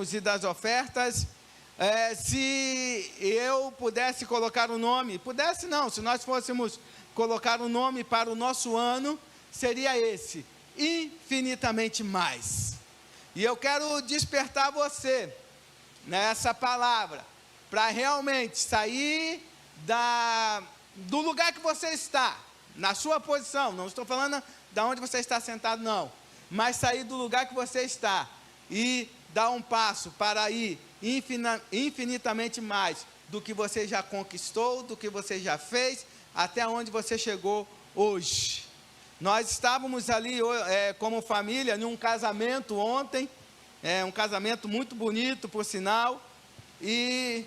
e das ofertas, se eu pudesse colocar um nome, pudesse não, se nós fôssemos colocar um nome para o nosso ano, seria esse: infinitamente mais. E eu quero despertar você nessa palavra, para realmente sair do lugar que você está, na sua posição. Não estou falando de onde você está sentado, não, mas sair do lugar que você está e dar um passo para ir infinitamente mais do que você já conquistou, do que você já fez, até onde você chegou hoje. Nós estávamos ali como família num casamento ontem, um casamento muito bonito, por sinal, e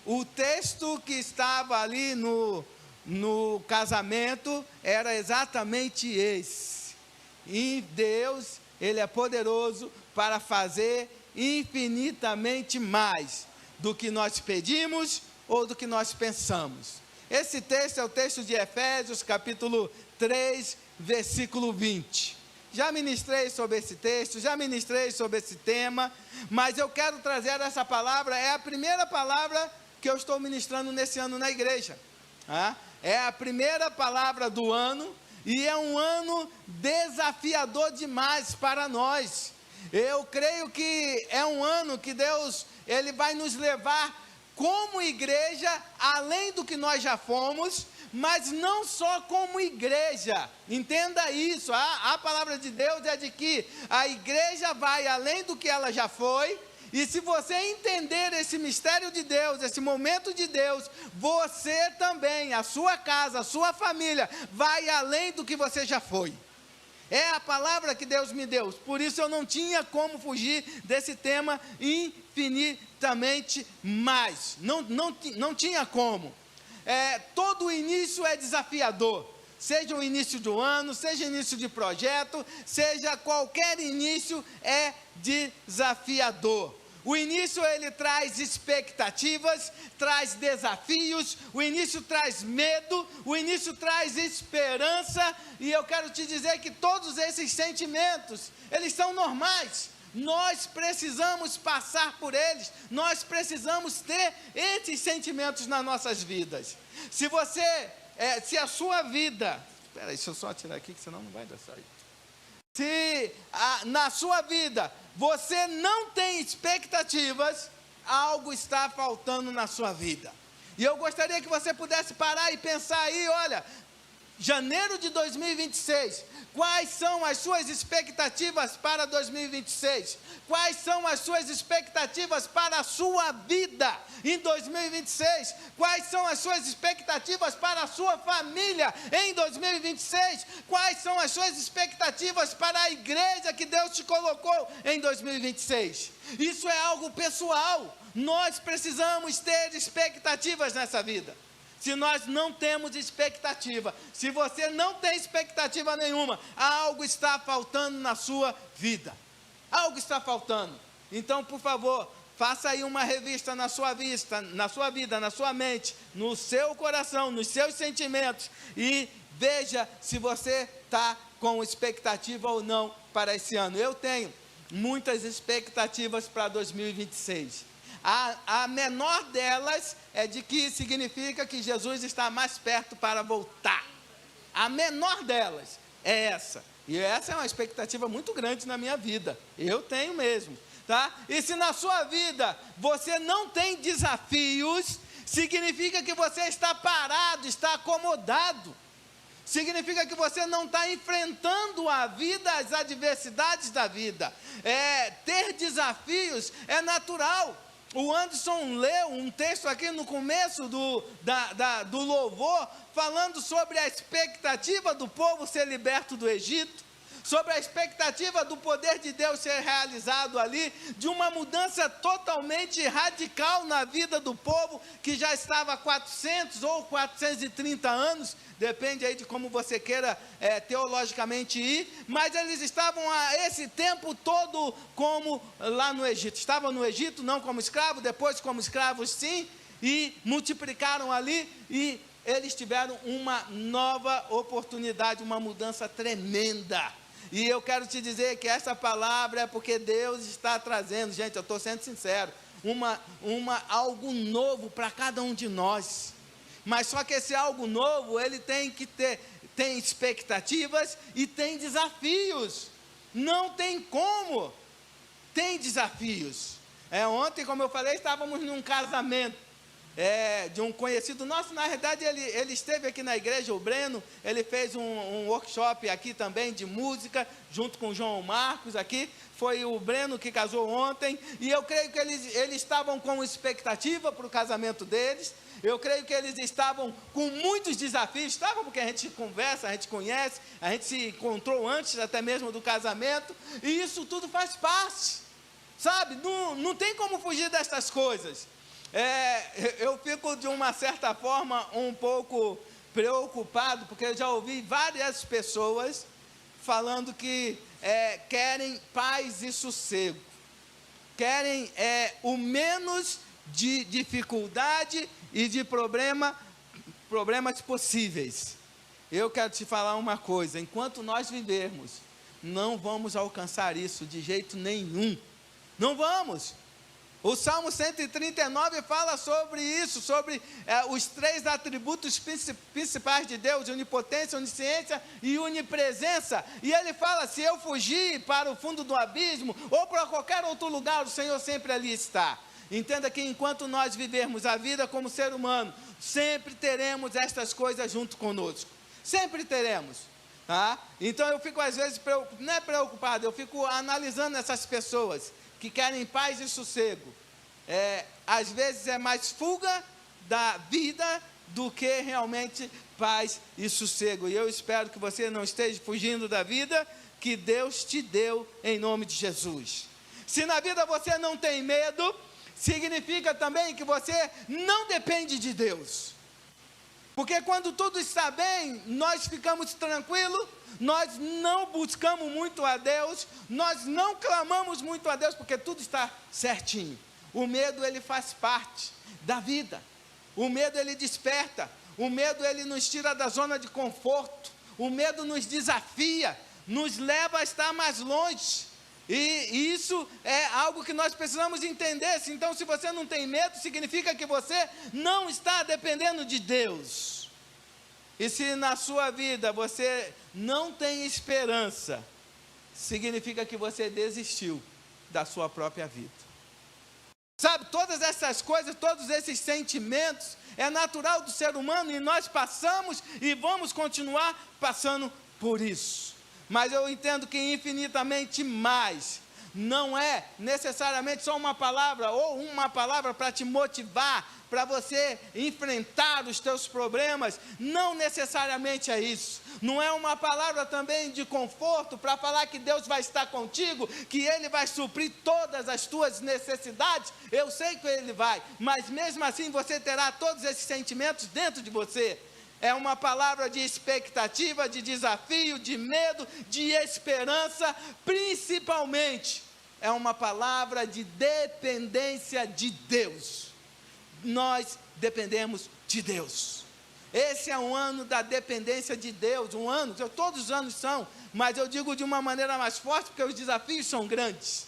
o texto que estava ali no casamento era exatamente esse: e Deus, Ele é poderoso para fazer infinitamente mais do que nós pedimos ou do que nós pensamos. Esse texto é o texto de Efésios, capítulo 3, versículo 20. Já ministrei sobre esse texto, já ministrei sobre esse tema, mas eu quero trazer essa palavra. É a primeira palavra que eu estou ministrando nesse ano na igreja. É a primeira palavra do ano, e é um ano desafiador demais para nós. Eu creio que é um ano que Deus, Ele vai nos levar como igreja, além do que nós já fomos, mas não só como igreja. Entenda isso, a palavra de Deus é de que a igreja vai além do que ela já foi, e se você entender esse mistério de Deus, esse momento de Deus, você também, a sua casa, a sua família, vai além do que você já foi. É a palavra que Deus me deu, por isso eu não tinha como fugir desse tema infinitamente mais, não tinha como. Todo início é desafiador, seja o início do ano, seja início de projeto, seja qualquer início é desafiador. O início, ele traz expectativas, traz desafios, o início traz medo, o início traz esperança, e eu quero te dizer que todos esses sentimentos, eles são normais. Nós precisamos passar por eles, nós precisamos ter esses sentimentos nas nossas vidas. Se a sua vida, espera aí, deixa eu só tirar aqui, que senão não vai dar certo. Se na sua vida você não tem expectativas, algo está faltando na sua vida. E eu gostaria que você pudesse parar e pensar aí, olha, janeiro de 2026, quais são as suas expectativas para 2026? Quais são as suas expectativas para a sua vida em 2026? Quais são as suas expectativas para a sua família em 2026? Quais são as suas expectativas para a igreja que Deus te colocou em 2026? Isso é algo pessoal. Nós precisamos ter expectativas nessa vida. Se nós não temos expectativa, se você não tem expectativa nenhuma, algo está faltando na sua vida. Algo está faltando. Então, por favor, faça aí uma revista na sua vida, na sua mente, no seu coração, nos seus sentimentos, e veja se você está com expectativa ou não para esse ano. Eu tenho muitas expectativas para 2026. A menor delas é de que significa que Jesus está mais perto para voltar. A menor delas é essa. E essa é uma expectativa muito grande na minha vida. Eu tenho mesmo, tá? E se na sua vida você não tem desafios, significa que você está parado, está acomodado. Significa que você não está enfrentando a vida, as adversidades da vida. Ter desafios é natural. O Anderson leu um texto aqui no começo do louvor, falando sobre a expectativa do povo ser liberto do Egito, sobre a expectativa do poder de Deus ser realizado ali, de uma mudança totalmente radical na vida do povo, que já estava há 400 ou 430 anos, depende aí de como você queira teologicamente ir, mas eles estavam a esse tempo todo como lá no Egito. Estavam no Egito, não como escravos, depois como escravos sim, e multiplicaram ali, e eles tiveram uma nova oportunidade, uma mudança tremenda. E eu quero te dizer que essa palavra é porque Deus está trazendo, gente, eu estou sendo sincero, algo novo para cada um de nós. Mas só que esse algo novo, ele tem expectativas e tem desafios. Não tem como. Tem desafios. Ontem, como eu falei, estávamos num casamento de um conhecido nosso. Na verdade, ele esteve aqui na igreja, o Breno. Ele fez um workshop aqui também de música, junto com o João Marcos aqui. Foi o Breno que casou ontem. E eu creio que eles estavam com expectativa para o casamento deles. Eu creio que eles estavam com muitos desafios. Estavam porque a gente conversa, a gente conhece, a gente se encontrou antes até mesmo do casamento. E isso tudo faz parte. Sabe, não tem como fugir dessas coisas. Eu fico de uma certa forma um pouco preocupado, porque eu já ouvi várias pessoas falando que querem paz e sossego, querem o menos de dificuldade e de problemas possíveis. Eu quero te falar uma coisa: enquanto nós vivermos, não vamos alcançar isso de jeito nenhum. Não vamos. O Salmo 139 fala sobre isso, sobre os 3 atributos principais de Deus: onipotência, onisciência e onipresença. E ele fala: se eu fugir para o fundo do abismo ou para qualquer outro lugar, o Senhor sempre ali está. Entenda que enquanto nós vivermos a vida como ser humano, sempre teremos estas coisas junto conosco. Sempre teremos. Tá? Então eu fico às vezes, não é preocupado, eu fico analisando essas pessoas que querem paz e sossego. Às vezes é mais fuga da vida do que realmente paz e sossego. E eu espero que você não esteja fugindo da vida que Deus te deu, em nome de Jesus. Se na vida você não tem medo, significa também que você não depende de Deus. Porque quando tudo está bem, nós ficamos tranquilos, nós não buscamos muito a Deus, nós não clamamos muito a Deus, porque tudo está certinho. O medo, ele faz parte da vida. O medo, ele desperta. O medo, ele nos tira da zona de conforto. O medo nos desafia, nos leva a estar mais longe. E isso é algo que nós precisamos entender. Então, se você não tem medo, significa que você não está dependendo de Deus. E se na sua vida você não tem esperança, significa que você desistiu da sua própria vida. Sabe, todas essas coisas, todos esses sentimentos, é natural do ser humano e nós passamos e vamos continuar passando por isso. Mas eu entendo que infinitamente mais não é necessariamente só uma palavra ou uma palavra para te motivar, para você enfrentar os teus problemas. Não necessariamente é isso. Não é uma palavra também de conforto para falar que Deus vai estar contigo, que Ele vai suprir todas as tuas necessidades. Eu sei que Ele vai, mas mesmo assim você terá todos esses sentimentos dentro de você. É uma palavra de expectativa, de desafio, de medo, de esperança, principalmente é uma palavra de dependência de Deus. Nós dependemos de Deus. Esse é um ano da dependência de Deus, todos os anos são, mas eu digo de uma maneira mais forte, porque os desafios são grandes.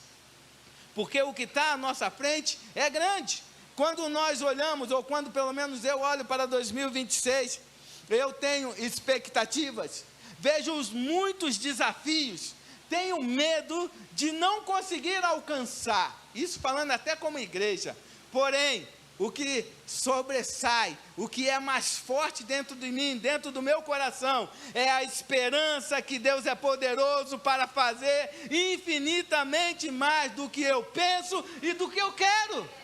Porque o que está à nossa frente é grande. Quando nós olhamos, ou quando pelo menos eu olho para 2026, eu tenho expectativas, vejo muitos desafios, tenho medo de não conseguir alcançar, isso falando até como igreja. Porém, o que sobressai, o que é mais forte dentro de mim, dentro do meu coração, é a esperança que Deus é poderoso para fazer infinitamente mais do que eu penso e do que eu quero.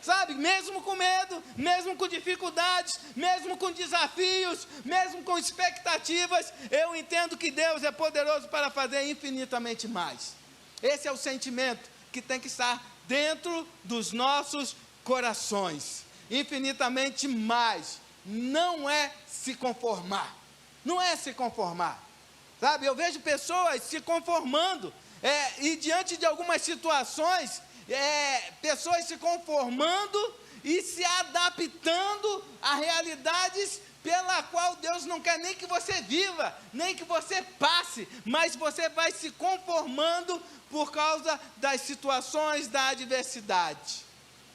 Sabe, mesmo com medo, mesmo com dificuldades, mesmo com desafios, mesmo com expectativas, eu entendo que Deus é poderoso para fazer infinitamente mais. Esse é o sentimento que tem que estar dentro dos nossos corações. Infinitamente mais. Não é se conformar. Não é se conformar. Sabe, eu vejo pessoas se conformando e diante de algumas situações, pessoas se conformando e se adaptando a realidades pela qual Deus não quer nem que você viva, nem que você passe, mas você vai se conformando por causa das situações da adversidade.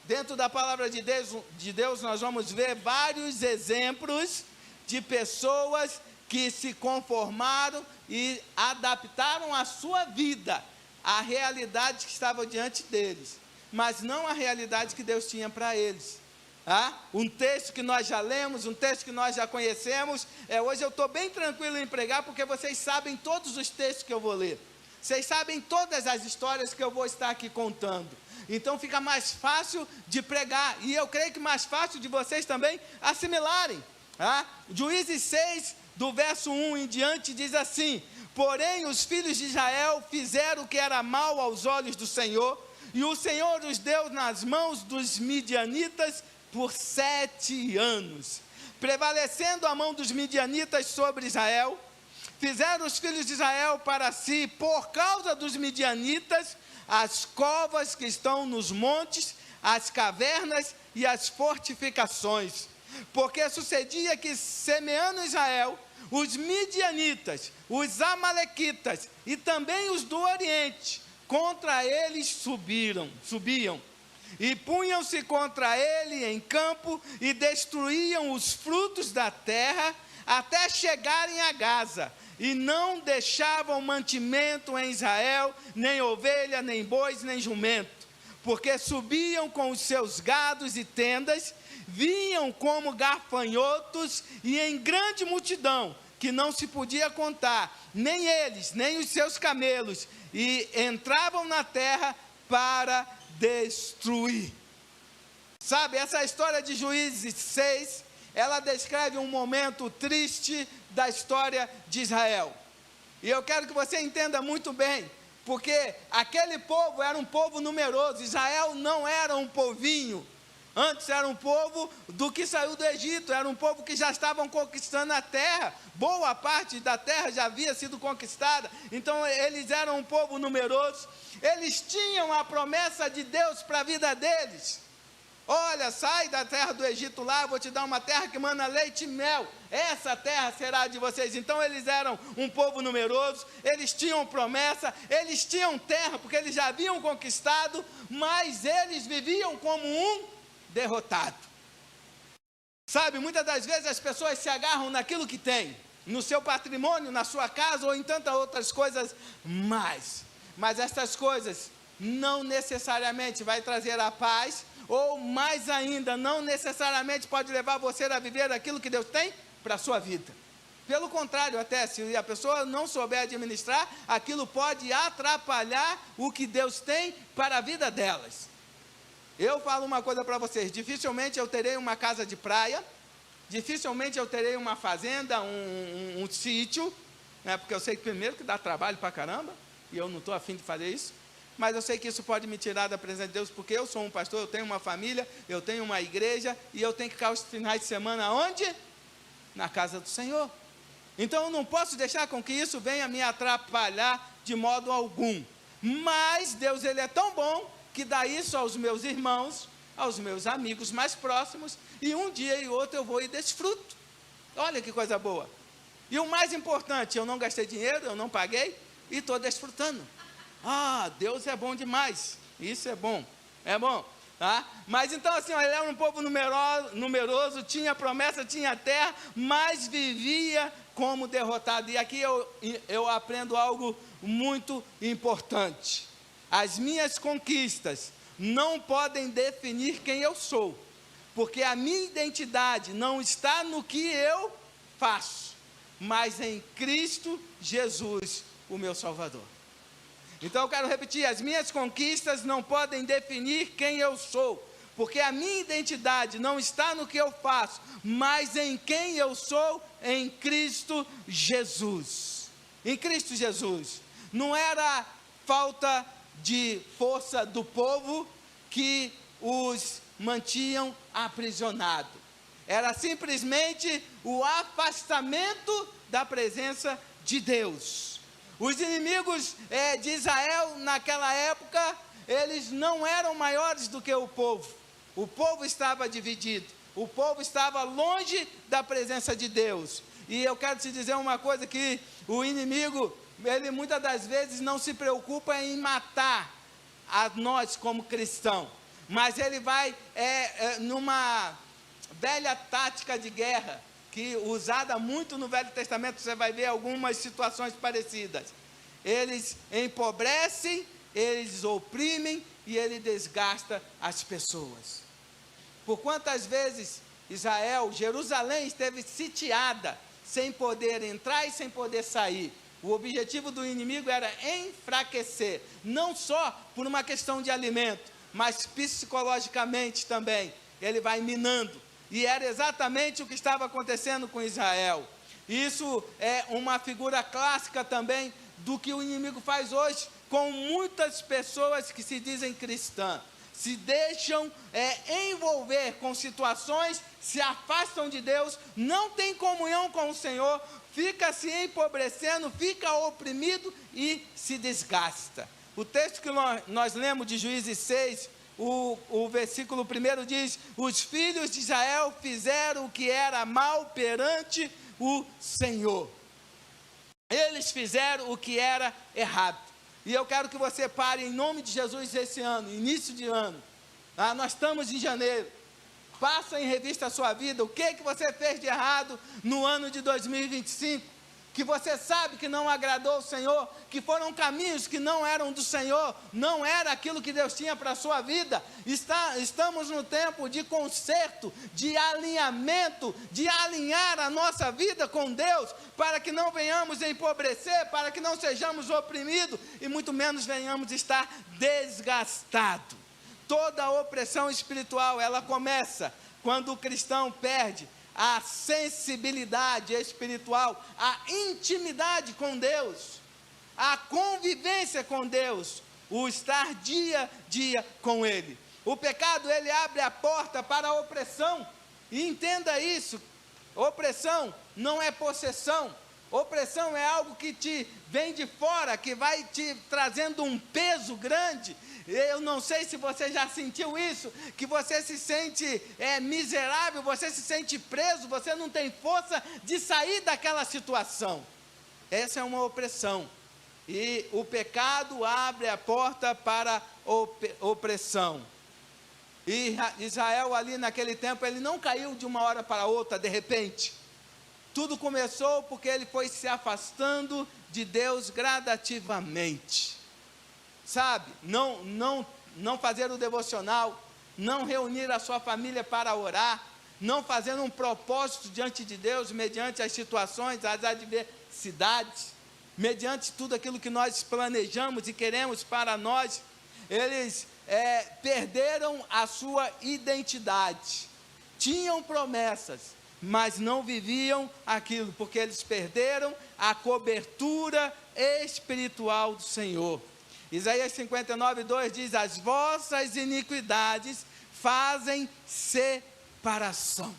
Dentro da palavra de Deus, nós vamos ver vários exemplos de pessoas que se conformaram e adaptaram a sua vida à realidade que estava diante deles, mas não a realidade que Deus tinha para eles. Um texto que nós já lemos, um texto que nós já conhecemos. Hoje eu estou bem tranquilo em pregar, porque vocês sabem todos os textos que eu vou ler. Vocês sabem todas as histórias que eu vou estar aqui contando. Então fica mais fácil de pregar, e eu creio que mais fácil de vocês também assimilarem. Juízes 6, do verso 1 em diante, diz assim: porém os filhos de Israel fizeram o que era mal aos olhos do Senhor, e o Senhor os deu nas mãos dos midianitas por 7 anos, prevalecendo a mão dos midianitas sobre Israel. Fizeram os filhos de Israel para si, por causa dos midianitas, as covas que estão nos montes, as cavernas e as fortificações. Porque sucedia que, semeando Israel, os midianitas, os amalequitas e também os do Oriente, contra eles subiam. E punham-se contra ele em campo e destruíam os frutos da terra até chegarem a Gaza. E não deixavam mantimento em Israel, nem ovelha, nem bois, nem jumento. Porque subiam com os seus gados e tendas, vinham como gafanhotos e em grande multidão, que não se podia contar, nem eles, nem os seus camelos, e entravam na terra para destruir. Sabe, essa história de Juízes 6, ela descreve um momento triste da história de Israel. E eu quero que você entenda muito bem, porque aquele povo era um povo numeroso. Israel não era um povinho. Antes era um povo do que saiu do Egito, era um povo que já estavam conquistando a terra. Boa parte da terra já havia sido conquistada. Então eles eram um povo numeroso. Eles tinham a promessa de Deus para a vida deles. Olha, sai da terra do Egito lá, eu vou te dar uma terra que mana leite e mel. Essa terra será de vocês. Então eles eram um povo numeroso, eles tinham promessa, eles tinham terra, porque eles já haviam conquistado, mas eles viviam como um derrotado. Sabe, muitas das vezes as pessoas se agarram naquilo que tem, no seu patrimônio, na sua casa ou em tantas outras coisas mais. Mas essas coisas não necessariamente vai trazer a paz, ou mais ainda, não necessariamente pode levar você a viver aquilo que Deus tem para a sua vida. Pelo contrário, até se a pessoa não souber administrar, aquilo pode atrapalhar o que Deus tem para a vida delas. Eu falo uma coisa para vocês: dificilmente eu terei uma casa de praia, dificilmente eu terei uma fazenda, um sítio, né, porque eu sei que primeiro que dá trabalho para caramba, e eu não estou afim de fazer isso, mas eu sei que isso pode me tirar da presença de Deus, porque eu sou um pastor, eu tenho uma família, eu tenho uma igreja, e eu tenho que ficar os finais de semana onde? Na casa do Senhor. Então eu não posso deixar com que isso venha me atrapalhar de modo algum. Mas Deus, Ele é tão bom, que dá isso aos meus irmãos, aos meus amigos mais próximos, e um dia e outro eu vou e desfruto. Olha que coisa boa. E o mais importante, eu não gastei dinheiro, eu não paguei, e estou desfrutando. Deus é bom demais. Isso é bom, tá? Mas então assim, ele era um povo numeroso, tinha promessa, tinha terra, mas vivia como derrotado. E aqui eu aprendo algo muito importante. As minhas conquistas não podem definir quem eu sou, porque a minha identidade não está no que eu faço, mas em Cristo Jesus, o meu Salvador. Então eu quero repetir: as minhas conquistas não podem definir quem eu sou, porque a minha identidade não está no que eu faço, mas em quem eu sou, em Cristo Jesus. Em Cristo Jesus. Não era falta de força do povo que os mantinham aprisionados. Era simplesmente o afastamento da presença de Deus. Os inimigos de Israel naquela época eles não eram maiores do que o povo. O povo estava dividido, o povo estava longe da presença de Deus. E eu quero te dizer uma coisa, que o inimigo, ele muitas das vezes não se preocupa em matar a nós como cristãos, mas ele vai numa velha tática de guerra, que usada muito no Velho Testamento, você vai ver algumas situações parecidas. Eles empobrecem, eles oprimem e ele desgasta as pessoas. Por quantas vezes Jerusalém esteve sitiada, sem poder entrar e sem poder sair. O objetivo do inimigo era enfraquecer, não só por uma questão de alimento, mas psicologicamente também. Ele vai minando. E era exatamente o que estava acontecendo com Israel. Isso é uma figura clássica também do que o inimigo faz hoje com muitas pessoas que se dizem cristãs. Se deixam envolver com situações, se afastam de Deus, não tem comunhão com o Senhor, fica se empobrecendo, fica oprimido e se desgasta. O texto que nós lemos de Juízes 6, o versículo 1 diz: os filhos de Israel fizeram o que era mal perante o Senhor. Eles fizeram o que era errado. E eu quero que você pare em nome de Jesus esse ano, início de ano. Nós estamos em janeiro. Passa em revista a sua vida, o que você fez de errado no ano de 2025, que você sabe que não agradou o Senhor, que foram caminhos que não eram do Senhor, não era aquilo que Deus tinha para a sua vida. Estamos no tempo de conserto, de alinhamento, de alinhar a nossa vida com Deus, para que não venhamos empobrecer, para que não sejamos oprimidos, e muito menos venhamos estar desgastados. Toda a opressão espiritual, ela começa quando o cristão perde a sensibilidade espiritual, a intimidade com Deus, a convivência com Deus, o estar dia a dia com Ele. O pecado, ele abre a porta para a opressão, e entenda isso: opressão não é possessão. Opressão é algo que te vem de fora, que vai te trazendo um peso grande. Eu não sei se você já sentiu isso, que você se sente miserável, você se sente preso, você não tem força de sair daquela situação. Essa é uma opressão. E o pecado abre a porta para opressão. E Israel ali naquele tempo, ele não caiu de uma hora para outra, de repente. Tudo começou porque ele foi se afastando de Deus gradativamente. Sabe, não fazer o devocional, não reunir a sua família para orar, não fazer um propósito diante de Deus, mediante as situações, as adversidades, mediante tudo aquilo que nós planejamos e queremos para nós. Eles perderam a sua identidade, tinham promessas, mas não viviam aquilo, porque eles perderam a cobertura espiritual do Senhor. Isaías 59, 2 diz: as vossas iniquidades fazem separação.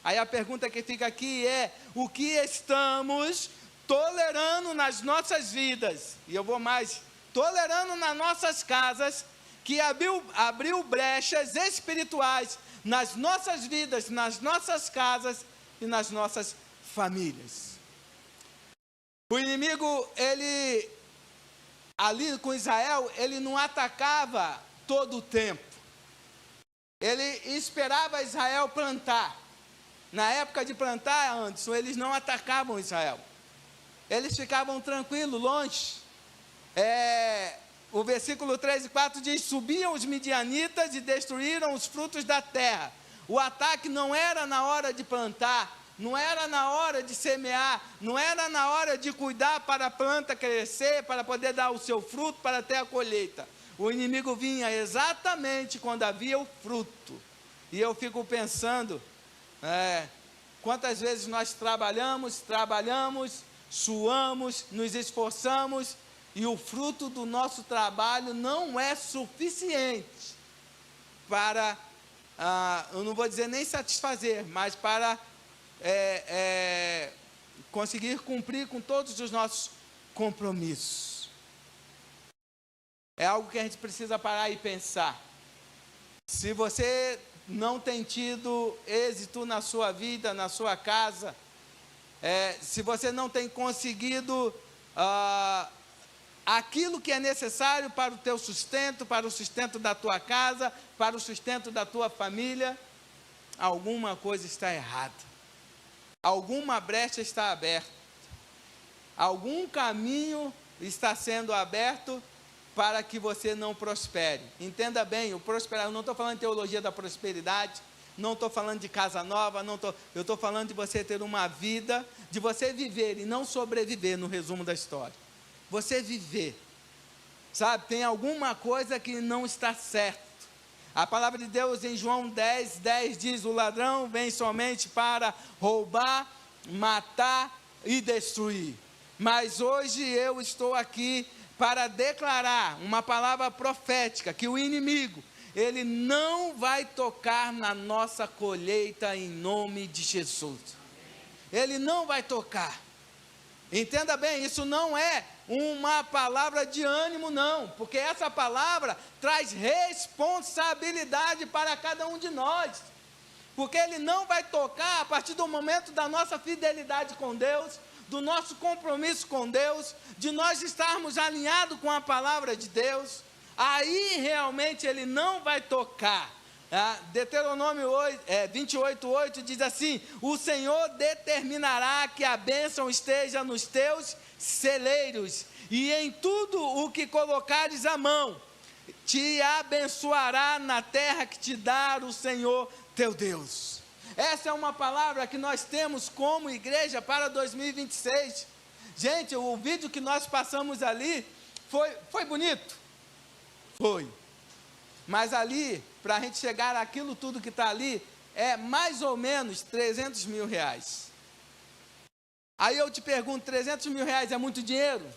Aí a pergunta que fica aqui é: o que estamos tolerando nas nossas vidas? E eu vou mais: tolerando nas nossas casas, que abriu brechas espirituais nas nossas vidas, nas nossas casas e nas nossas famílias. O inimigo, ele, ali com Israel, ele não atacava todo o tempo. Ele esperava Israel plantar. Na época de plantar, Anderson, eles não atacavam Israel. Eles ficavam tranquilos, longe. O versículo 3 e 4 diz: subiam os midianitas e destruíram os frutos da terra. O ataque não era na hora de plantar, não era na hora de semear, não era na hora de cuidar para a planta crescer, para poder dar o seu fruto, para ter a colheita. O inimigo vinha exatamente quando havia o fruto. E eu fico pensando, quantas vezes nós trabalhamos, suamos, nos esforçamos, e o fruto do nosso trabalho não é suficiente para, eu não vou dizer nem satisfazer, mas para conseguir cumprir com todos os nossos compromissos. é algo que a gente precisa parar e pensar. Se você não tem tido êxito na sua vida, na sua casa, se você não tem conseguido aquilo que é necessário para o teu sustento, para o sustento da tua casa, para o sustento da tua família, alguma coisa está errada. Alguma brecha está aberta. Algum caminho está sendo aberto para que você não prospere. Entenda bem, o prosperar, eu não estou falando de teologia da prosperidade, não estou falando de casa nova, eu estou falando de você ter uma vida, de você viver e não sobreviver, no resumo da história. Você viver, sabe, tem alguma coisa que não está certo. A palavra de Deus em João 10:10 diz, o ladrão vem somente para roubar, matar e destruir. Mas hoje eu estou aqui para declarar uma palavra profética, que o inimigo, ele não vai tocar na nossa colheita em nome de Jesus. Ele não vai tocar. Entenda bem, isso não é uma palavra de ânimo, não, porque essa palavra traz responsabilidade para cada um de nós, porque ele não vai tocar a partir do momento da nossa fidelidade com Deus, do nosso compromisso com Deus, de nós estarmos alinhados com a palavra de Deus, aí realmente ele não vai tocar. Deuteronômio 28:8 diz assim, o Senhor determinará que a bênção esteja nos teus celeiros, e em tudo o que colocares a mão, te abençoará na terra que te dá o Senhor teu Deus. Essa é uma palavra que nós temos como igreja para 2026. Gente, o vídeo que nós passamos ali, foi bonito? Foi. Mas ali, para a gente chegar àquilo tudo que está ali, é mais ou menos 300 mil reais. Aí eu te pergunto, 300 mil reais é muito dinheiro?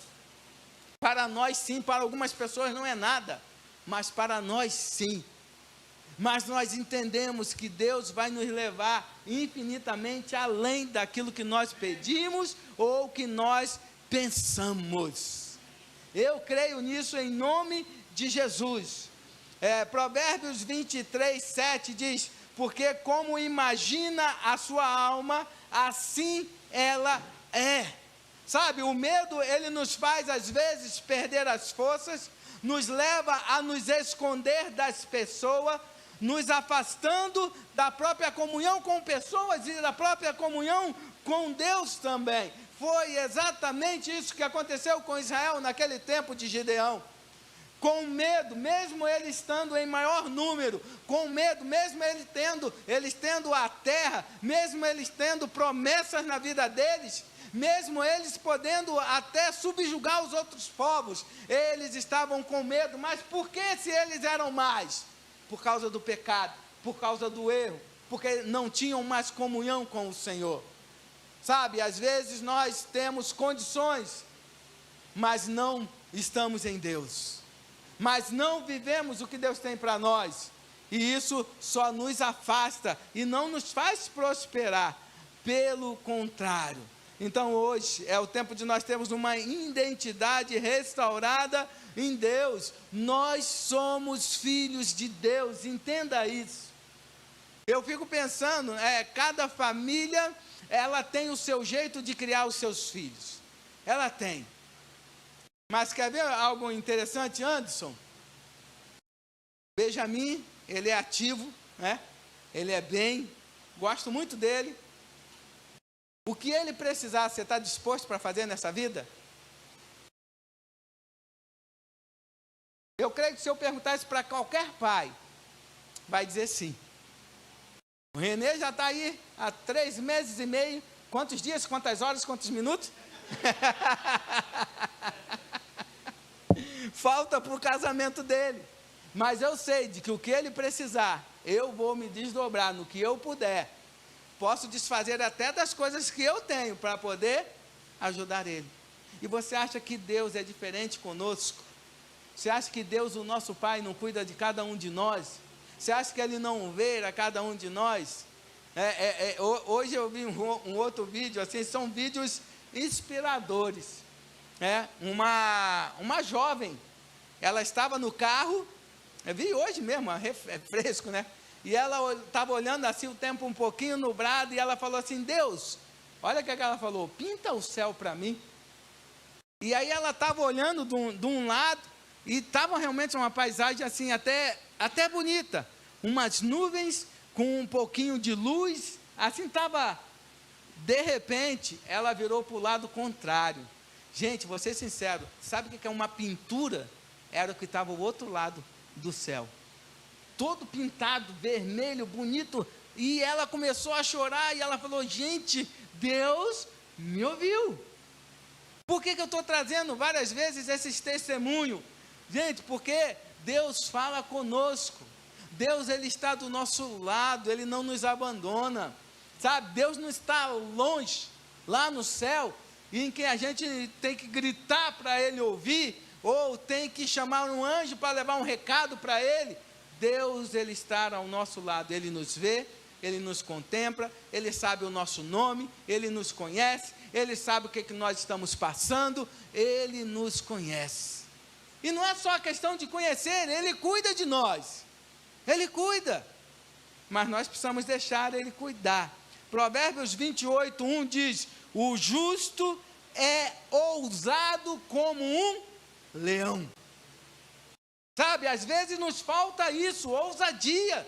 Para nós sim, para algumas pessoas não é nada, mas para nós sim. Mas nós entendemos que Deus vai nos levar infinitamente além daquilo que nós pedimos ou que nós pensamos. Eu creio nisso em nome de Jesus. Provérbios 23:7 diz, porque como imagina a sua alma, assim ela é. Sabe, o medo, ele nos faz às vezes perder as forças, nos leva a nos esconder das pessoas, nos afastando da própria comunhão com pessoas e da própria comunhão com Deus também. Foi exatamente isso que aconteceu com Israel naquele tempo de Gideão. Com medo, mesmo eles estando em maior número, com medo, mesmo eles tendo a terra, mesmo eles tendo promessas na vida deles, mesmo eles podendo até subjugar os outros povos, eles estavam com medo. Mas por que se eles eram mais? Por causa do pecado, por causa do erro, porque não tinham mais comunhão com o Senhor. Sabe, às vezes nós temos condições, mas não estamos em Deus, mas não vivemos o que Deus tem para nós, e isso só nos afasta e não nos faz prosperar, pelo contrário. Então hoje é o tempo de nós termos uma identidade restaurada em Deus. Nós somos filhos de Deus, entenda isso. Eu fico pensando, cada família, ela tem o seu jeito de criar os seus filhos, ela tem. Mas quer ver algo interessante, Anderson? Benjamin, ele é ativo, né? Ele é bem, gosto muito dele. O que ele precisar, você está disposto para fazer nessa vida? Eu creio que se eu perguntar isso para qualquer pai, vai dizer sim. O Renê já está aí há 3 meses e meio. Quantos dias, quantas horas, quantos minutos? Falta para o casamento dele. Mas eu sei de que o que ele precisar, eu vou me desdobrar no que eu puder. Posso desfazer até das coisas que eu tenho para poder ajudar ele. E você acha que Deus é diferente conosco? Você acha que Deus, o nosso Pai, não cuida de cada um de nós? Você acha que Ele não vê a cada um de nós? Hoje eu vi um outro vídeo, assim, são vídeos inspiradores. Uma jovem, ela estava no carro, eu vi hoje mesmo, é fresco, né? E ela estava olhando assim o tempo um pouquinho nublado, e ela falou assim: Deus, olha o que ela falou, pinta o céu para mim. E aí ela estava olhando de um lado, e estava realmente uma paisagem assim, até bonita, umas nuvens com um pouquinho de luz, assim estava. De repente, ela virou para o lado contrário. Gente, vou ser sincero, sabe o que é uma pintura? Era o que estava ao outro lado do céu, todo pintado, vermelho, bonito, e ela começou a chorar, e ela falou: gente, Deus me ouviu. Por que eu estou trazendo várias vezes esses testemunhos? Gente, porque Deus fala conosco, Deus, Ele está do nosso lado, Ele não nos abandona, sabe? Deus não está longe, lá no céu, em que a gente tem que gritar para Ele ouvir, ou tem que chamar um anjo para levar um recado para Ele. Deus, Ele está ao nosso lado, Ele nos vê, Ele nos contempla, Ele sabe o nosso nome, Ele nos conhece, Ele sabe o que nós estamos passando, Ele nos conhece. E não é só a questão de conhecer, Ele cuida de nós, Ele cuida, mas nós precisamos deixar Ele cuidar. Provérbios 28:1 diz: o justo é ousado como um leão. Sabe, às vezes nos falta isso, ousadia.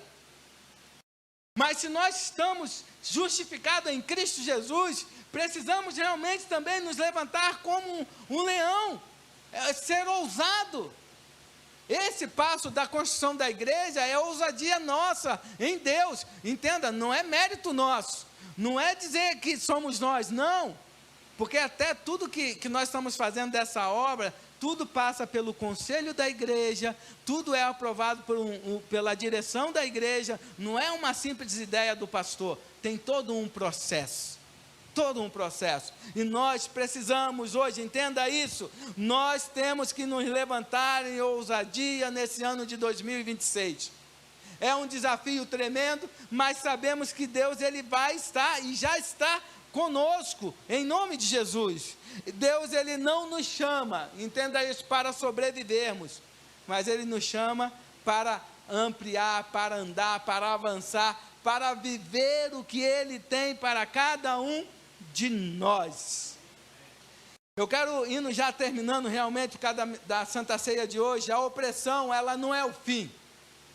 Mas se nós estamos justificados em Cristo Jesus, precisamos realmente também nos levantar como um leão, ser ousado. Esse passo da construção da igreja é ousadia nossa em Deus. Entenda, não é mérito nosso, não é dizer que somos nós, não. Porque até tudo que nós estamos fazendo dessa obra, tudo passa pelo conselho da igreja, tudo é aprovado pela direção da igreja, não é uma simples ideia do pastor, tem todo um processo, e nós precisamos hoje, entenda isso, nós temos que nos levantar em ousadia nesse ano de 2026, é um desafio tremendo, mas sabemos que Deus, Ele vai estar, e já está conosco, em nome de Jesus. Deus, Ele não nos chama, entenda isso, para sobrevivermos, mas Ele nos chama para ampliar, para andar, para avançar, para viver o que Ele tem para cada um de nós. Eu quero, indo já terminando realmente da Santa Ceia de hoje, a opressão, ela não é o fim,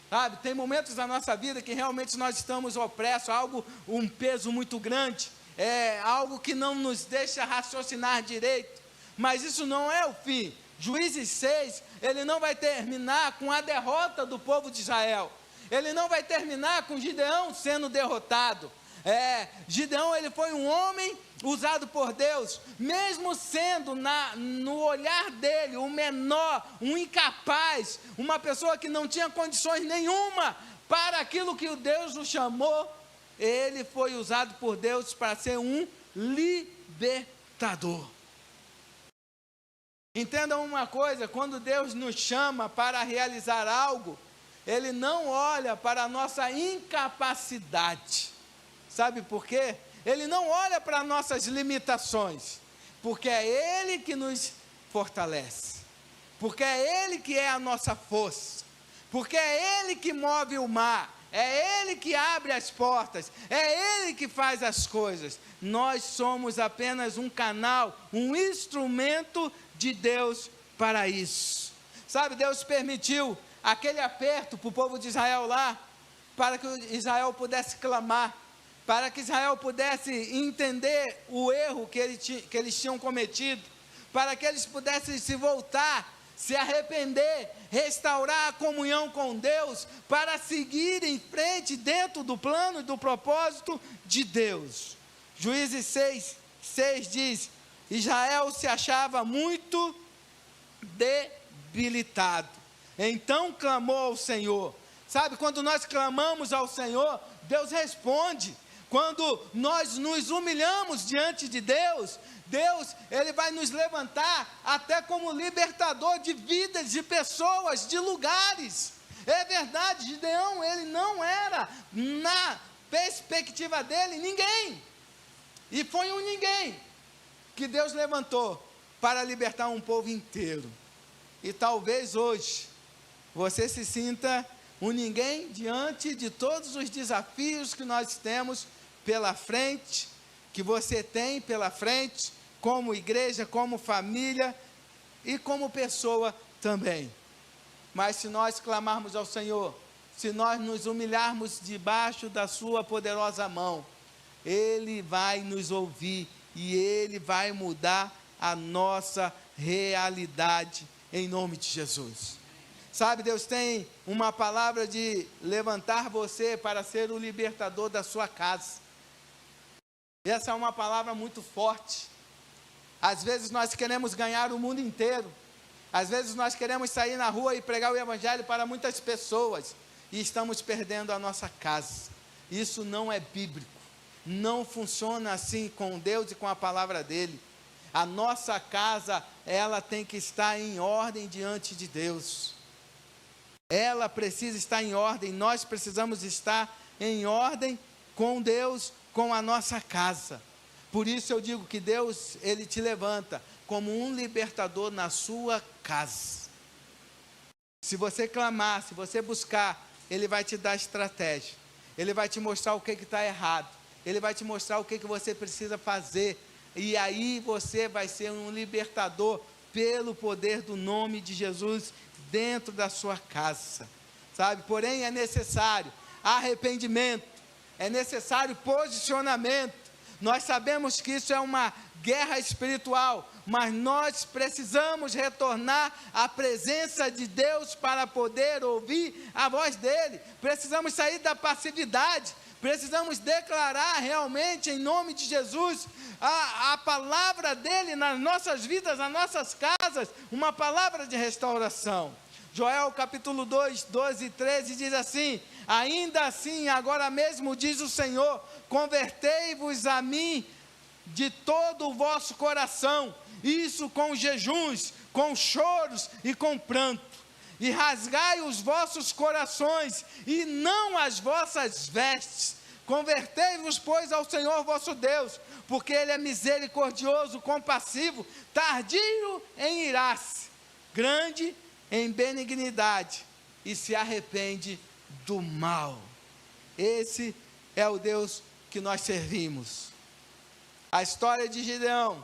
sabe? Tem momentos da nossa vida que realmente nós estamos opressos, um peso muito grande, é algo que não nos deixa raciocinar direito, mas isso não é o fim. Juízes 6, ele não vai terminar com a derrota do povo de Israel, ele não vai terminar com Gideão sendo derrotado. Gideão, ele foi um homem usado por Deus, mesmo sendo no olhar dele, o menor, um incapaz, uma pessoa que não tinha condições nenhuma para aquilo que o Deus o chamou, ele foi usado por Deus para ser um libertador. Entendam uma coisa, quando Deus nos chama para realizar algo, Ele não olha para a nossa incapacidade. Sabe por quê? Ele não olha para nossas limitações, porque é Ele que nos fortalece, porque é Ele que é a nossa força, porque é Ele que move o mar, é Ele que abre as portas, é Ele que faz as coisas. Nós somos apenas um canal, um instrumento de Deus para isso. Sabe, Deus permitiu aquele aperto para o povo de Israel lá, para que Israel pudesse clamar, para que Israel pudesse entender o erro que eles tinham cometido, para que eles pudessem se voltar, se arrepender, restaurar a comunhão com Deus, para seguir em frente dentro do plano e do propósito de Deus. Juízes 6 diz: Israel se achava muito debilitado, então clamou ao Senhor. Sabe, quando nós clamamos ao Senhor, Deus responde. Quando nós nos humilhamos diante de Deus, Ele vai nos levantar até como libertador de vidas, de pessoas, de lugares. É verdade, Gideão, ele não era, na perspectiva dele, ninguém. E foi um ninguém que Deus levantou para libertar um povo inteiro. E talvez hoje você se sinta um ninguém diante de todos os desafios que nós temos pela frente, que você tem pela frente, como igreja, como família e como pessoa também. Mas se nós clamarmos ao Senhor, se nós nos humilharmos debaixo da sua poderosa mão, Ele vai nos ouvir e Ele vai mudar a nossa realidade em nome de Jesus. Sabe, Deus tem uma palavra de levantar você para ser o libertador da sua casa. Essa é uma palavra muito forte. Às vezes nós queremos ganhar o mundo inteiro. Às vezes nós queremos sair na rua e pregar o evangelho para muitas pessoas. E estamos perdendo a nossa casa. Isso não é bíblico. Não funciona assim com Deus e com a palavra dele. A nossa casa, ela tem que estar em ordem diante de Deus. Ela precisa estar em ordem, nós precisamos estar em ordem com Deus, com a nossa casa. Por isso eu digo que Deus, Ele te levanta como um libertador na sua casa. Se você clamar, se você buscar, Ele vai te dar estratégia. Ele vai te mostrar o que está errado. Ele vai te mostrar o que você precisa fazer. E aí você vai ser um libertador pelo poder do nome de Jesus dentro da sua casa, sabe? Porém é necessário arrependimento, é necessário posicionamento. Nós sabemos que isso é uma guerra espiritual, mas nós precisamos retornar à presença de Deus para poder ouvir a voz dEle. Precisamos sair da passividade, precisamos declarar realmente em nome de Jesus a palavra dEle nas nossas vidas, nas nossas casas, uma palavra de restauração. Joel capítulo 2, 12 e 13 diz assim: ainda assim, agora mesmo diz o Senhor, convertei-vos a mim de todo o vosso coração, isso com jejuns, com choros e com pranto, e rasgai os vossos corações, e não as vossas vestes. Convertei-vos, pois, ao Senhor vosso Deus, porque Ele é misericordioso, compassivo, tardio em irar-se, grande em benignidade, e se arrepende do mal. Esse é o Deus que nós servimos. A história de Gideão,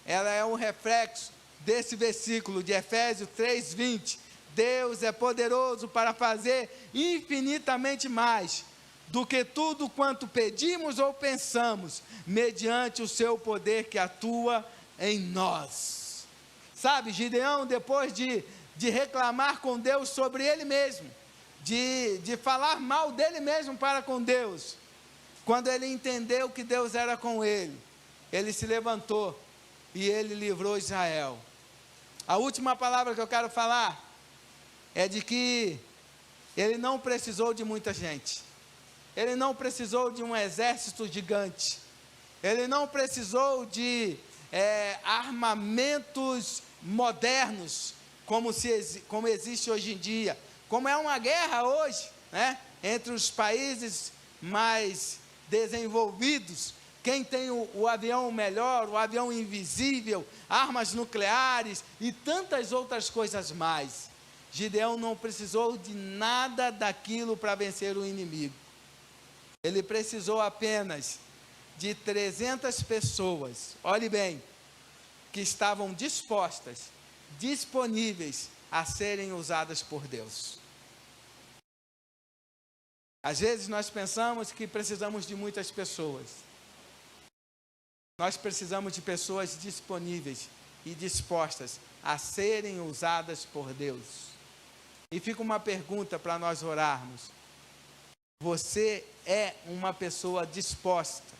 ela é um reflexo desse versículo de Efésios 3:20. Deus é poderoso para fazer infinitamente mais do que tudo quanto pedimos ou pensamos, mediante o seu poder que atua em nós. Sabe, Gideão, depois de reclamar com Deus sobre ele mesmo, de falar mal dele mesmo para com Deus, quando ele entendeu que Deus era com ele, ele se levantou e ele livrou Israel. A última palavra que eu quero falar é de que ele não precisou de muita gente, ele não precisou de um exército gigante, ele não precisou de armamentos modernos, como existe hoje em dia, como é uma guerra hoje, né, entre os países mais desenvolvidos. Quem tem o avião melhor, o avião invisível, armas nucleares e tantas outras coisas mais. Gideão não precisou de nada daquilo para vencer o inimigo. Ele precisou apenas de 300 pessoas, olhe bem, que estavam disponíveis a serem usadas por Deus. Às vezes nós pensamos que precisamos de muitas pessoas. Nós precisamos de pessoas disponíveis e dispostas a serem usadas por Deus. E fica uma pergunta para nós orarmos: você é uma pessoa disposta,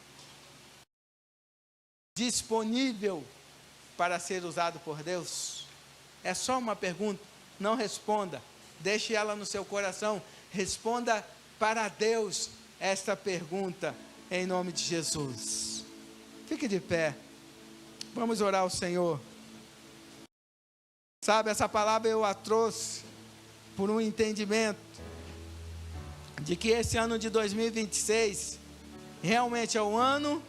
disponível para ser usado por Deus? É só uma pergunta, não responda, deixe ela no seu coração, responda para Deus esta pergunta, em nome de Jesus. Fique de pé, vamos orar ao Senhor. Sabe, essa palavra eu a trouxe por um entendimento de que esse ano de 2026 realmente é o ano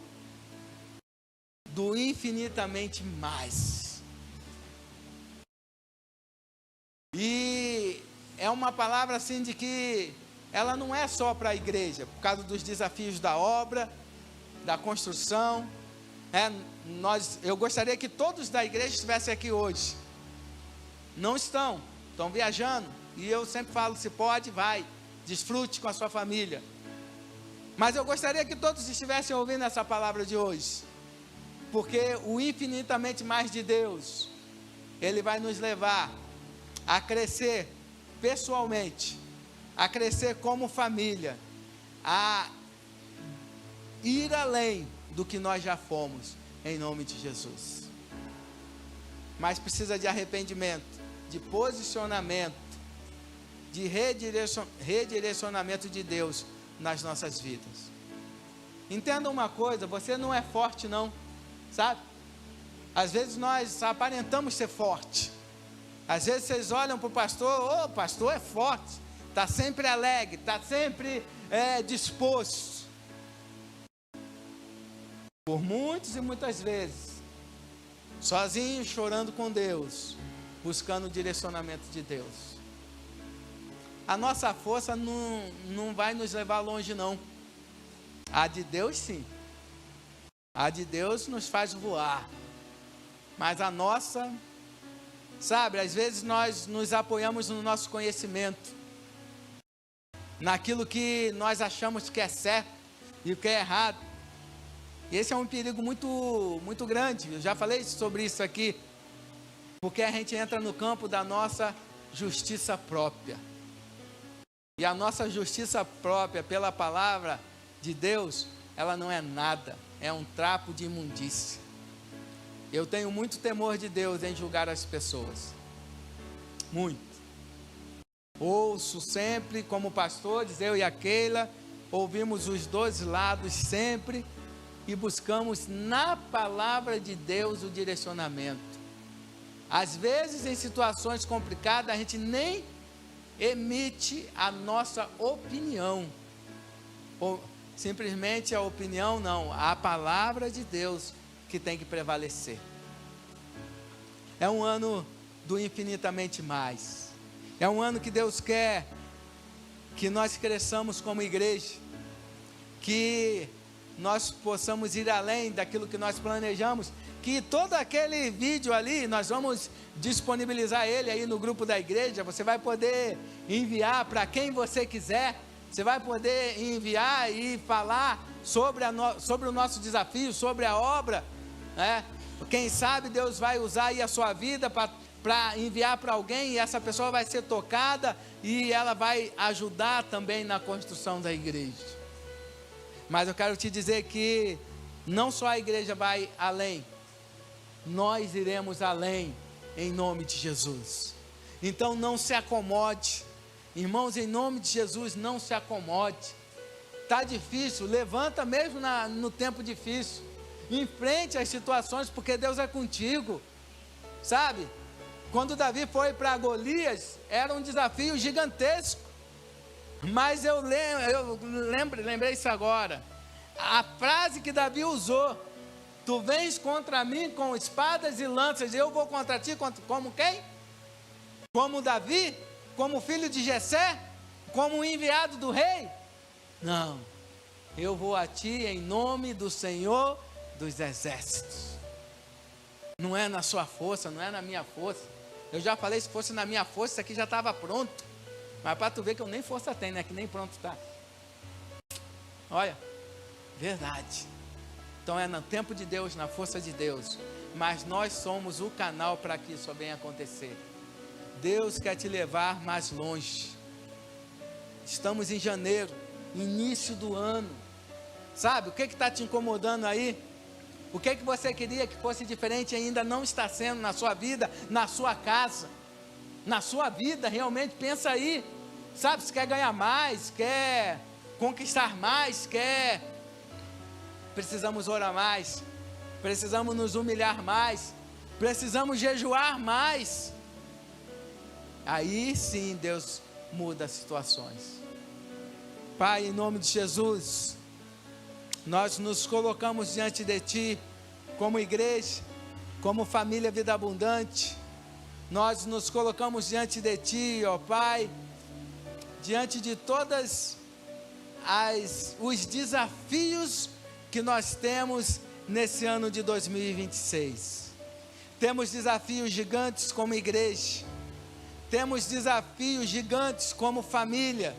do infinitamente mais. E é uma palavra assim de que ela não é só para a igreja, por causa dos desafios da obra, da construção. Eu gostaria que todos da igreja estivessem aqui hoje. Não estão viajando. E eu sempre falo, se pode, vai, desfrute com a sua família. Mas eu gostaria que todos estivessem ouvindo essa palavra de hoje. Porque o infinitamente mais de Deus, Ele vai nos levar a crescer pessoalmente, a crescer como família, a ir além do que nós já fomos, em nome de Jesus. Mas precisa de arrependimento, de posicionamento, de redirecionamento de Deus nas nossas vidas. Entenda uma coisa, você não é forte não, sabe? Às vezes nós aparentamos ser forte. Às vezes vocês olham para o pastor, o pastor é forte, está sempre alegre, está sempre disposto. Por muitos e muitas vezes, sozinho, chorando com Deus, buscando o direcionamento de Deus. A nossa força não vai nos levar longe não. A de Deus sim. A de Deus nos faz voar. Mas a nossa, sabe, às vezes nós nos apoiamos no nosso conhecimento, naquilo que nós achamos que é certo e o que é errado. E esse é um perigo muito, muito grande. Eu já falei sobre isso aqui. Porque a gente entra no campo da nossa justiça própria. E a nossa justiça própria, pela palavra de Deus, ela não é nada. É um trapo de imundícia. Eu tenho muito temor de Deus em julgar as pessoas. Muito. Ouço sempre, como pastores, eu e a Keila, ouvimos os dois lados sempre e buscamos na palavra de Deus o direcionamento. Às vezes, em situações complicadas, a gente nem emite a nossa opinião. Ou simplesmente a opinião não, a palavra de Deus que tem que prevalecer. É um ano do infinitamente mais. É um ano que Deus quer que nós cresçamos como igreja, que nós possamos ir além daquilo que nós planejamos, que todo aquele vídeo ali, nós vamos disponibilizar ele aí no grupo da igreja, você vai poder enviar para quem você quiser, você vai poder enviar e falar sobre o nosso desafio, sobre a obra, né? Quem sabe Deus vai usar aí a sua vida para enviar para alguém, e essa pessoa vai ser tocada, e ela vai ajudar também na construção da igreja. Mas eu quero te dizer que não só a igreja vai além, nós iremos além, em nome de Jesus. Então não se acomode, irmãos, em nome de Jesus, não se acomode. Está difícil, levanta mesmo no tempo difícil, enfrente as situações, porque Deus é contigo, sabe? Quando Davi foi para Golias, era um desafio gigantesco, mas lembrei isso agora, a frase que Davi usou: tu vens contra mim com espadas e lanças, eu vou contra ti, como quem? Como Davi? Como filho de Jessé? Como enviado do rei? Não, eu vou a ti em nome do Senhor dos exércitos. Não é na sua força, não é na minha força. Eu já falei, se fosse na minha força, isso aqui já estava pronto. Mas para tu ver que eu nem força tenho, né? Que nem pronto está. Olha, verdade. Então é no tempo de Deus, na força de Deus. Mas nós somos o canal para que isso venha acontecer. Deus quer te levar mais longe. Estamos em janeiro, início do ano. Sabe, o que está te incomodando aí? O que você queria que fosse diferente ainda não está sendo na sua vida, na sua casa, na sua vida, realmente pensa aí. Sabe, se quer ganhar mais, quer conquistar mais, precisamos orar mais, precisamos nos humilhar mais, precisamos jejuar mais. Aí sim Deus muda as situações. Pai, em nome de Jesus, nós nos colocamos diante de Ti, como igreja, como família Vida Abundante. nós nos colocamos diante de Ti, ó Pai, diante de todas os desafios que nós temos nesse ano de 2026. Temos desafios gigantes como igreja, temos desafios gigantes como família,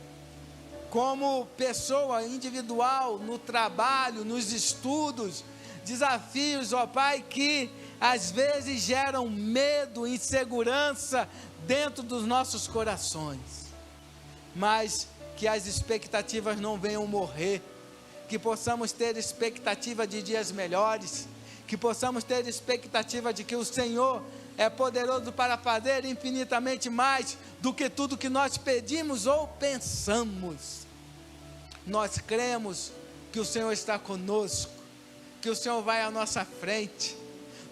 como pessoa individual, no trabalho, nos estudos, desafios, ó Pai, que às vezes geram medo, insegurança dentro dos nossos corações, mas que as expectativas não venham morrer, que possamos ter expectativa de dias melhores, que possamos ter expectativa de que o Senhor é poderoso para fazer infinitamente mais do que tudo que nós pedimos ou pensamos. Nós cremos que o Senhor está conosco, que o Senhor vai à nossa frente.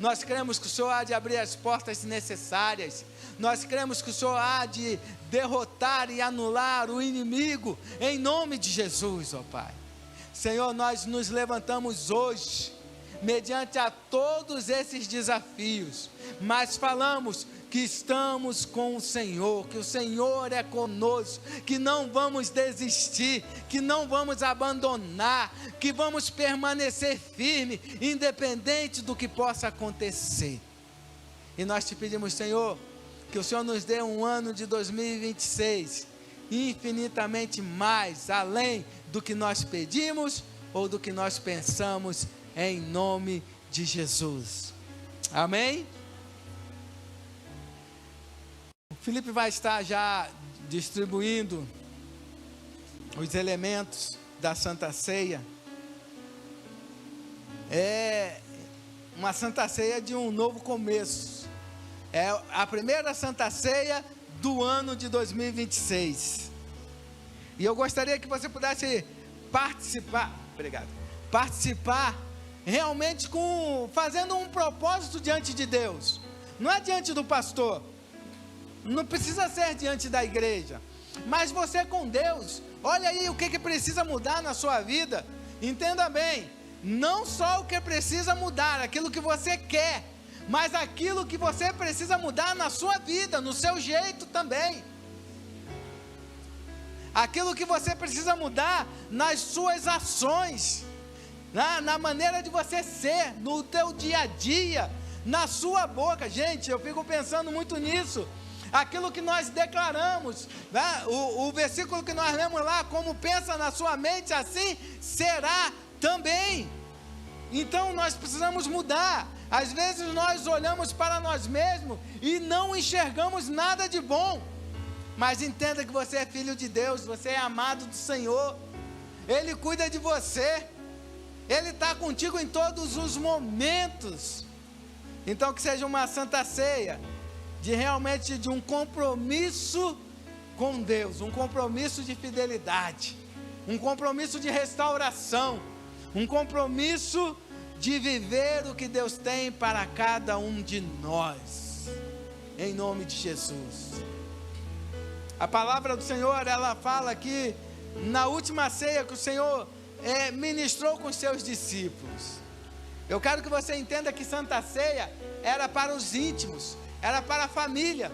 Nós cremos que o Senhor há de abrir as portas necessárias. Nós cremos que o Senhor há de derrotar e anular o inimigo, em nome de Jesus, ó Pai. Senhor, nós nos levantamos hoje, mediante a todos esses desafios, mas falamos que estamos com o Senhor, que o Senhor é conosco, que não vamos desistir, que não vamos abandonar, que vamos permanecer firme, independente do que possa acontecer. E nós te pedimos, Senhor, que o Senhor nos dê um ano de 2026, infinitamente mais, além do que nós pedimos, ou do que nós pensamos, em nome de Jesus, amém? O Felipe vai estar já distribuindo os elementos da Santa Ceia. É uma Santa Ceia de um novo começo, é a primeira Santa Ceia do ano de 2026, e eu gostaria que você pudesse participar, realmente fazendo um propósito diante de Deus, não é diante do pastor, não precisa ser diante da igreja, mas você com Deus. Olha aí o que precisa mudar na sua vida. Entenda bem, não só o que precisa mudar, aquilo que você quer, mas aquilo que você precisa mudar na sua vida, no seu jeito também, aquilo que você precisa mudar nas suas ações, na maneira de você ser, no teu dia a dia, na sua boca. Gente, eu fico pensando muito nisso, aquilo que nós declaramos, né? O versículo que nós lemos lá, como pensa na sua mente, assim será também. Então nós precisamos mudar. Às vezes nós olhamos para nós mesmos e não enxergamos nada de bom, mas entenda que você é filho de Deus, você é amado do Senhor, Ele cuida de você, Ele está contigo em todos os momentos. Então que seja uma Santa Ceia, realmente de um compromisso com Deus, um compromisso de fidelidade, um compromisso de restauração, um compromisso de viver o que Deus tem para cada um de nós, em nome de Jesus. A palavra do Senhor, ela fala aqui, na última ceia que o Senhor ministrou com os seus discípulos. Eu quero que você entenda que Santa Ceia era para os íntimos, era para a família.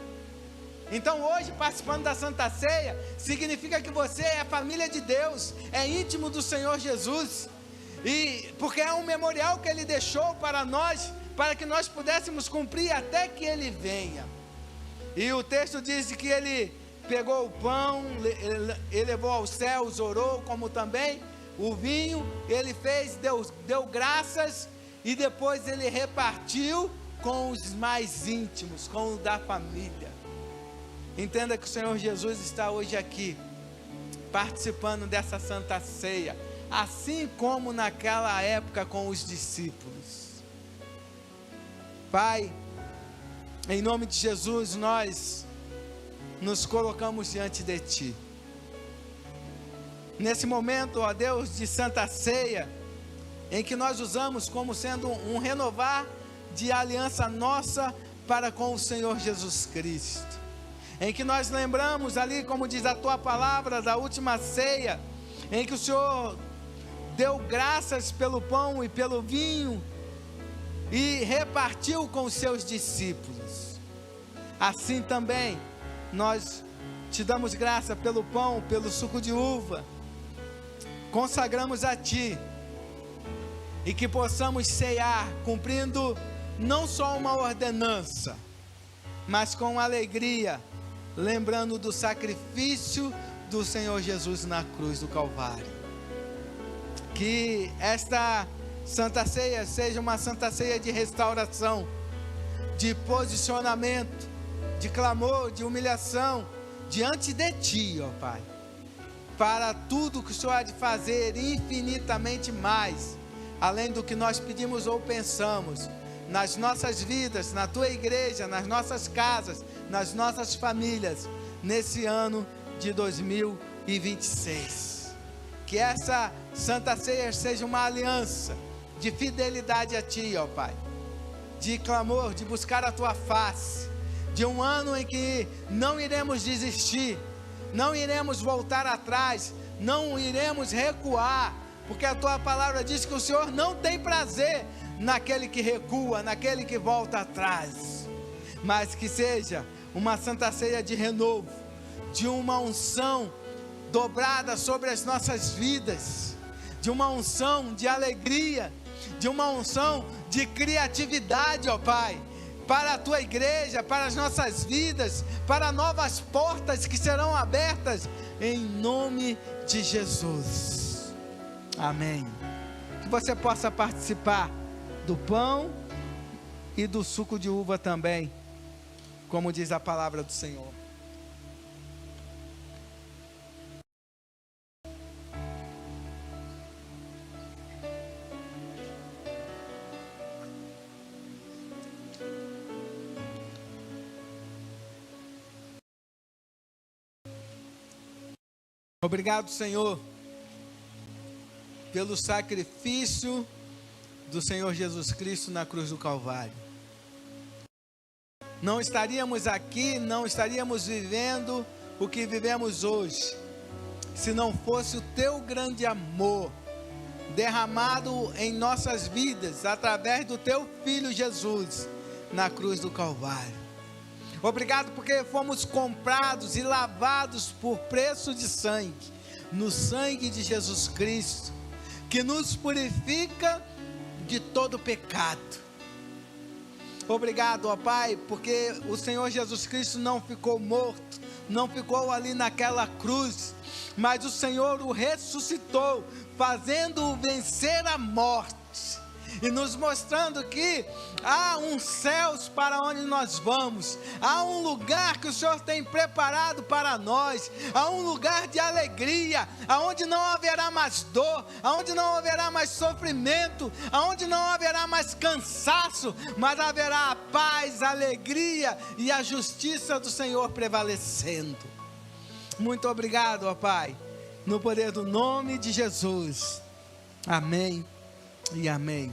Então hoje, participando da Santa Ceia, significa que você é a família de Deus, é íntimo do Senhor Jesus, e porque é um memorial que Ele deixou para nós, para que nós pudéssemos cumprir até que Ele venha. E o texto diz que Ele pegou o pão, elevou aos céus, orou, como também o vinho, Ele fez, deu graças, e depois Ele repartiu com os mais íntimos, com o da família. Entenda que o Senhor Jesus está hoje aqui, participando dessa Santa Ceia, assim como naquela época com os discípulos. Pai, em nome de Jesus, nós nos colocamos diante de Ti. Nesse momento, ó Deus, de Santa Ceia, em que nós usamos como sendo um renovar de aliança nossa para com o Senhor Jesus Cristo, em que nós lembramos ali, como diz a Tua palavra, da última ceia, em que o Senhor deu graças pelo pão e pelo vinho, e repartiu com os seus discípulos. assim também nós te damos graça pelo pão, pelo suco de uva, consagramos a Ti, e que possamos ceiar, cumprindo não só uma ordenança, mas com alegria, lembrando do sacrifício do Senhor Jesus na cruz do Calvário. Que esta Santa Ceia seja uma Santa Ceia de restauração, de posicionamento, de clamor, de humilhação, diante de Ti, ó Pai, para tudo que o Senhor há de fazer infinitamente mais, além do que nós pedimos ou pensamos, nas nossas vidas, na Tua igreja, nas nossas casas, nas nossas famílias, nesse ano de 2026. Que essa Santa Ceia seja uma aliança de fidelidade a Ti, ó Pai, de clamor, de buscar a Tua face, de um ano em que não iremos desistir, não iremos voltar atrás, não iremos recuar, porque a Tua palavra diz que o Senhor não tem prazer naquele que recua, naquele que volta atrás, mas que seja uma Santa Ceia de renovo, de uma unção dobrada sobre as nossas vidas, de uma unção de alegria, de uma unção de criatividade, ó Pai, para a Tua igreja, para as nossas vidas, para novas portas que serão abertas, em nome de Jesus. Amém. Que você possa participar do pão e do suco de uva também, como diz a palavra do Senhor. Obrigado, Senhor, pelo sacrifício do Senhor Jesus Cristo na cruz do Calvário. Não estaríamos aqui, não estaríamos vivendo o que vivemos hoje, se não fosse o Teu grande amor derramado em nossas vidas, através do Teu Filho Jesus, na cruz do Calvário. Obrigado porque fomos comprados e lavados por preço de sangue, no sangue de Jesus Cristo, que nos purifica de todo pecado. Obrigado, ó Pai, porque o Senhor Jesus Cristo não ficou morto, não ficou ali naquela cruz, mas o Senhor o ressuscitou, fazendo-o vencer a morte, e nos mostrando que há um céus para onde nós vamos, há um lugar que o Senhor tem preparado para nós, há um lugar de alegria, aonde não haverá mais dor, aonde não haverá mais sofrimento, aonde não haverá mais cansaço, mas haverá a paz, a alegria e a justiça do Senhor prevalecendo. Muito obrigado, ó Pai, no poder do nome de Jesus. Amém e amém.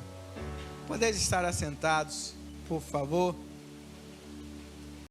Podeis estar assentados, por favor.